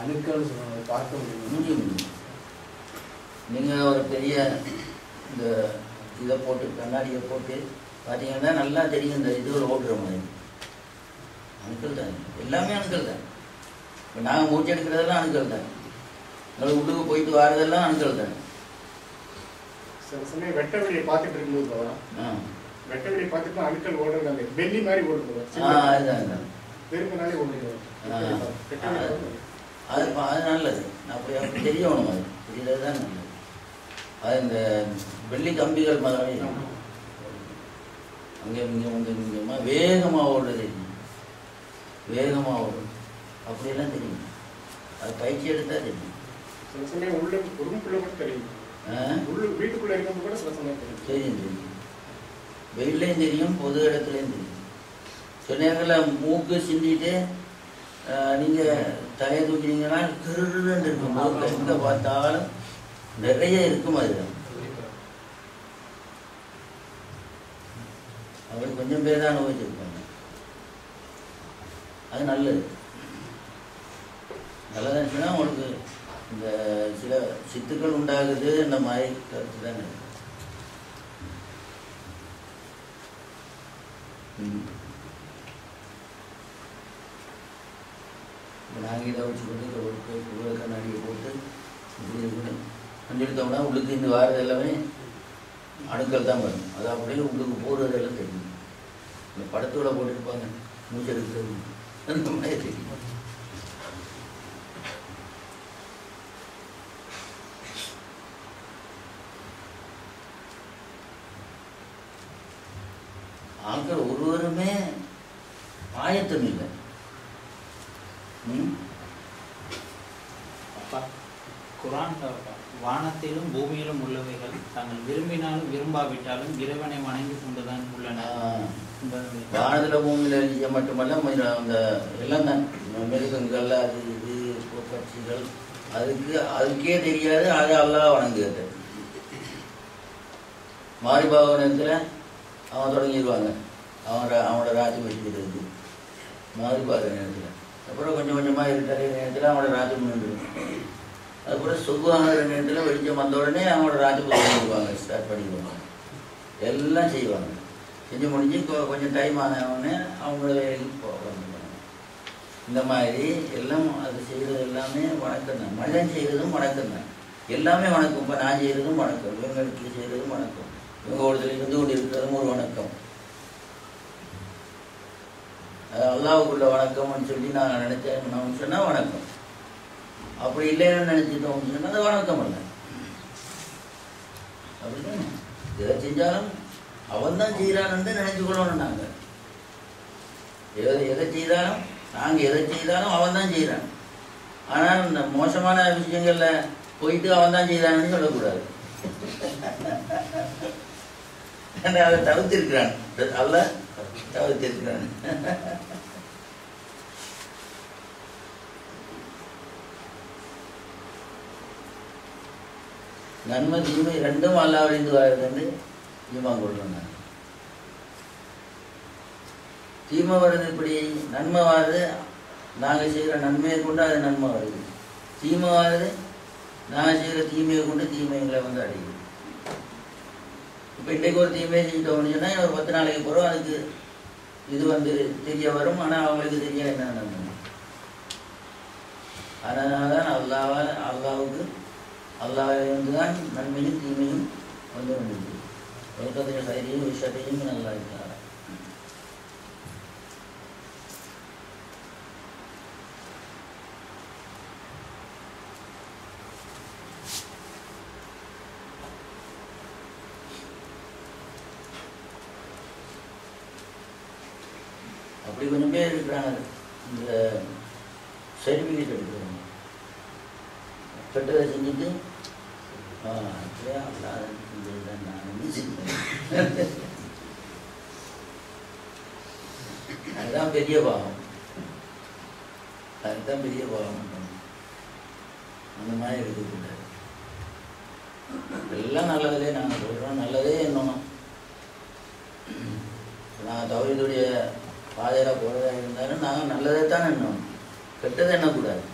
F: அணுக்கள் பார்க்க முடியும்.
B: நீங்கள் ஒரு பெரிய இந்த இதை போட்டு கண்ணாடியை போட்டு பார்த்தீங்கன்னா நல்லா தெரியும். இந்த இதுகள் ஓடுற மாதிரி அணுக்கள் தான். எல்லாமே அணுக்கள் தான். இப்போ நாங்கள் மூச்சு எடுக்கிறதெல்லாம் அணுக்கள் தான். உங்களுக்கு உள்ளுக்கு போயிட்டு வரதெல்லாம் அணுக்கள் தானே.
F: சில சமயம் வெட்ட வெளியை பார்த்துட்டு இருக்கும்போது வெட்ட வெளியை பார்த்துட்டு அணுக்கள் ஓடுறது வெள்ளி மாதிரி ஓடுது.
B: அதுதான்
F: வெறுமனாலே ஓடுது.
B: அது நல்லது. அப்படி தெரியணும். அது தெரியறது தான் நல்லது. அது இந்த வெள்ளி கம்பிகள் மாதிரி அங்கே இங்கே இங்கேமா வேகமாக ஓடுறது, வேகமாக ஓடும், அப்படியெல்லாம் தெரியும். அது பயிற்சி எடுத்தால் தெரியும்.
F: சில சமயம் உள்ள ரூம்குள்ளே கூட தெரியும். வீட்டுக்குள்ளே இருக்கும்போது கூட சில சமயம் தெரியும்.
B: தெரியும். வெயிலையும் தெரியும், பொது இடத்துலையும் தெரியும். சில நேரங்களில் மூக்கு சிந்திட்டு நீங்கள் தலையை தூக்கினீங்கன்னா கிருன்னு இருக்கும். மூக்கு எங்கே பார்த்தாலும் நிறைய இருக்கும். அதுதான் அப்படி கொஞ்சம் பேர் தான் அனுபவிச்சிருப்பாங்க. அது நல்லது. நல்லதுன்னு சொன்னால் உங்களுக்கு இந்த சில சித்துக்கள் உண்டாகுது, இந்த மாதிரி கருத்து தானே. இப்போ நாங்கள் இதை வச்சுக்கொண்டு ஒரு கண்ணாடியை போட்டு இப்படி இருக்கணும் அஞ்செடுத்தோம்னா உள்ளுக்கு இந்த வாரது எல்லாமே அணுக்கள் தான் வரும். அது அப்படியே உள்ளுக்கு போடுறது எல்லாம் தெரியும். இந்த படத்தோட போட்டுருப்பாங்க மூச்சு எடுக்கிறது, அந்த மாதிரி தெரியும். ஆட்கள் ஒருவருமே ஆயத்தம் இல்லை.
G: குரான் வானத்திலும் பூமியிலும் உள்ளவைகள் தாங்கள் விரும்பினாலும் விரும்பாவிட்டாலும் இறைவனை வணங்கி கொண்டுதான் உள்ளன.
B: வானத்தில் பூமியில் மட்டுமல்ல அந்த எல்லாம் தான் மிருகங்கள், அது இது பட்சிகள், அதுக்கே தெரியாது. அது அல்லாஹ் வணங்குகிறது. மாரிபாக நேரத்தில் அவன் தொடங்கிடுவாங்க. அவனோட ராஜ்யம் வச்சுக்கிறது மாரிபாக நேரத்தில். அப்புறம் கொஞ்சம் கொஞ்சமாக இருக்கிற நேரத்தில் அவனோட ராஜ்யம் நின்றுடும். அதுக்கப்புறம் சுகுவாங்கிற நேரத்தில் வெளிச்சம் வந்த உடனே அவங்களோட ராஜ்யம் பண்ணிடுவாங்க, ஸ்டார்ட் பண்ணிடுவாங்க. எல்லாம் செய்வாங்க. செஞ்சு முடிஞ்சு கொஞ்சம் டைம் ஆனவுடனே அவங்கள வந்துடுவாங்க. இந்த மாதிரி எல்லாம் அது செய்கிறது எல்லாமே வணக்கம் தான். மனிதன் செய்கிறதும் வணக்கம் தான். எல்லாமே வணக்கம். இப்போ நான் செய்கிறதும் வணக்கம், இவங்களுக்கு செய்கிறதும் வணக்கம், இவங்க ஒருத்தர் இருந்து கொண்டு இருக்கிறதும் ஒரு வணக்கம். அது அல்லாவுக்குள்ள வணக்கம்னு சொல்லி நான் நினைச்சேன் சொன்னால் வணக்கம். அப்படி இல்லைன்னு நினைச்சிட்டோம்னு சொன்னால் அது வணக்கம் இல்லை. அப்படின்னா எதை செஞ்சாலும் அவன் தான் செய்கிறான்னு நினைச்சுக்கொள்ளணும். நாங்கள் எதை செய்தாலும் எதை செய்தாலும் அவன் தான் செய்கிறான். ஆனால் இந்த மோசமான விஷயங்கள்ல போயிட்டு அவன் தான் செய்தான்னு சொல்லக்கூடாது. அதை தவிர்த்திருக்கிறான், அல்ல தவிர்த்திருக்கிறான். நன்மை தீமை ரெண்டும் அல்லாவிலிருந்து வருது ஈமான் கொள்ளணும். தீமை வருது இப்படி, நன்மை வருது நாங்கள் செய்கிற நன்மையை கொண்டு அது நன்மை வருது. தீமை வருது நாங்கள் செய்கிற தீமையை கொண்டு தீமைகளை அடையுது. இப்போ இன்றைக்கு ஒரு தீமையை செஞ்சுட்டோம்னு சொன்னால் ஒரு 10 நாளைக்கு போகிறோம் அதுக்கு இது தெரிய வரும். ஆனால் அவங்களுக்கு தெரிய என்ன நன்மை. அதனால தான் அல்லாவுக்கு அல்லாவிலிருந்து தான் நன்மையும் தீமையும் வந்துள்ளது. ஒழுக்கத்தின் சைரியும் விஷயத்தையும் நல்லா இருக்கிறார். அப்படி கொஞ்சம் பேர் இருக்கிறாங்க. இந்த சர்டிஃபிகேட் எடுக்கிறாங்க, கெட்டதை செஞ்சுட்டு அதுதான் பெரிய பாவம். அதுதான் பெரிய பாவம். அந்த மாதிரி இருக்கக்கூடாது. எல்லாம் நல்லதே நாங்கள் சொல்கிறோம், நல்லதே என்னணும். நான் தவறுடைய பாதையில் போகிறதா இருந்தாலும் நாங்கள் நல்லதே தான் எண்ணணும், கெட்டதை எண்ணக்கூடாது.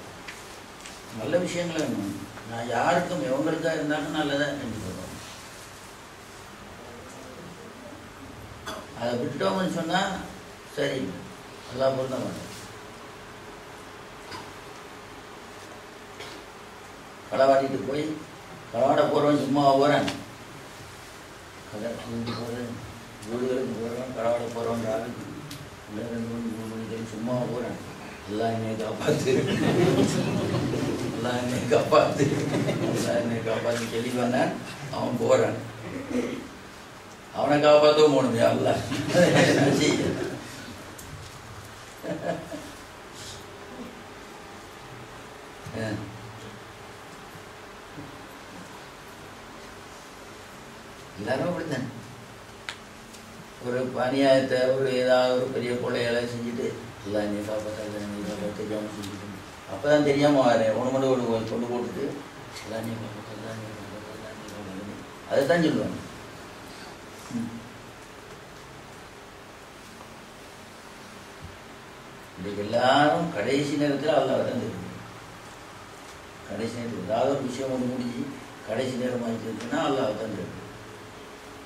B: நல்ல விஷயங்களை எண்ணணும். நான் யாருக்கும் எவங்களுக்காக இருந்தாலும் நல்லதாக செஞ்சு சொல்கிறோம். அதை விட்டோம்னு சொன்னால் சரி, எல்லாம் பொருந்த மாட்டேன். களவாடிட்டு போய் களவாட போகிறவன் சும்மா போகிறேன், கடை போகிறேன், வீடுகளுக்கு போகிறவன், களவாட போகிறவன், ஆளுக்கு 2 மணி 3 மணிக்கு சும்மா போகிறேன். எல்லாம் என்னை காப்பாற்று, எல்லாம் என்னை காப்பாற்று, எல்லாம் என்னை காப்பாற்றி கேள்வி பண்ணேன். அவன் போகிறான், அவனை காப்பாற்றவும் போகணும். அல்ல செய்ய எல்லாரும் அப்படித்தான். ஒரு பணியாயத்தை ஒரு ஏதாவது ஒரு பெரிய கொள்ளையெல்லாம் செஞ்சுட்டு எல்லாம் நீ காப்பாற்ற தெரியாமல் செஞ்சுட்டு அப்போ தான் தெரியாமல் வரேன். ஒன்று மட்டும் கொண்டு போட்டுட்டு எல்லாம் நீ காப்பாற்ற, எல்லாம் நீ காப்பாற்ற, எல்லாம் நீ காப்பாற்ற, அதைத்தான் சொல்லுவாங்க. இன்றைக்கு எல்லாரும் கடைசி நேரத்தில் அல்லாஹ் தான் தெரியும். கடைசி நேரத்தில் ஏதாவது ஒரு விஷயம் ஒன்று முடிஞ்சு கடைசி நேரம் ஆகிடுச்சுன்னா அல்லாஹ் தான் தெரியும்.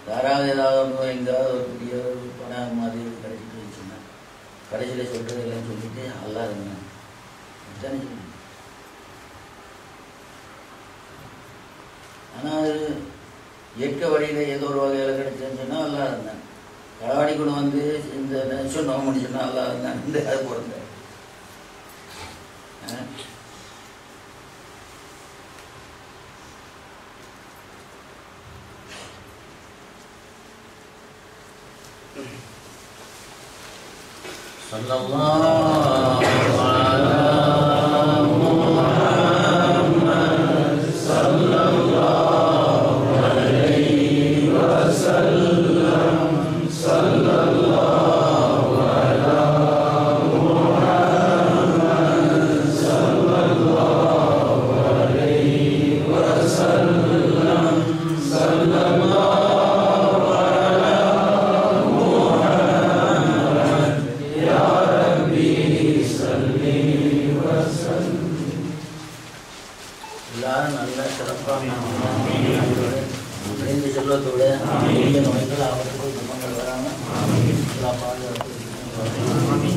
B: யாராவது ஏதாவது ஒன்று எங்காவது ஒரு பெரிய ஒரு பணம் மாதிரி கடைசிட்டு இருந்துச்சுன்னா கடைசியில் சொல்கிறது எல்லாம் சொல்லிட்டு அல்லாஹ் இருந்தாங்க தானே சொல்லணும். ஆனால் அது இயற்கை வழியில் ஏதோ ஒரு வகையில் கிடைச்சதுன்னு சொன்னால் அல்லாஹ் இருந்தாங்க. களவாடி கூட வந்து இந்த சொன்னோம் முடிச்சுன்னா அல்லாஹ் இருந்தாங்க. அது பொருந்த sallallahu செல்வத்தோடு நோய்கள் ஆபத்துகள் துன்பங்கள் வராமல் பாதுகாப்பு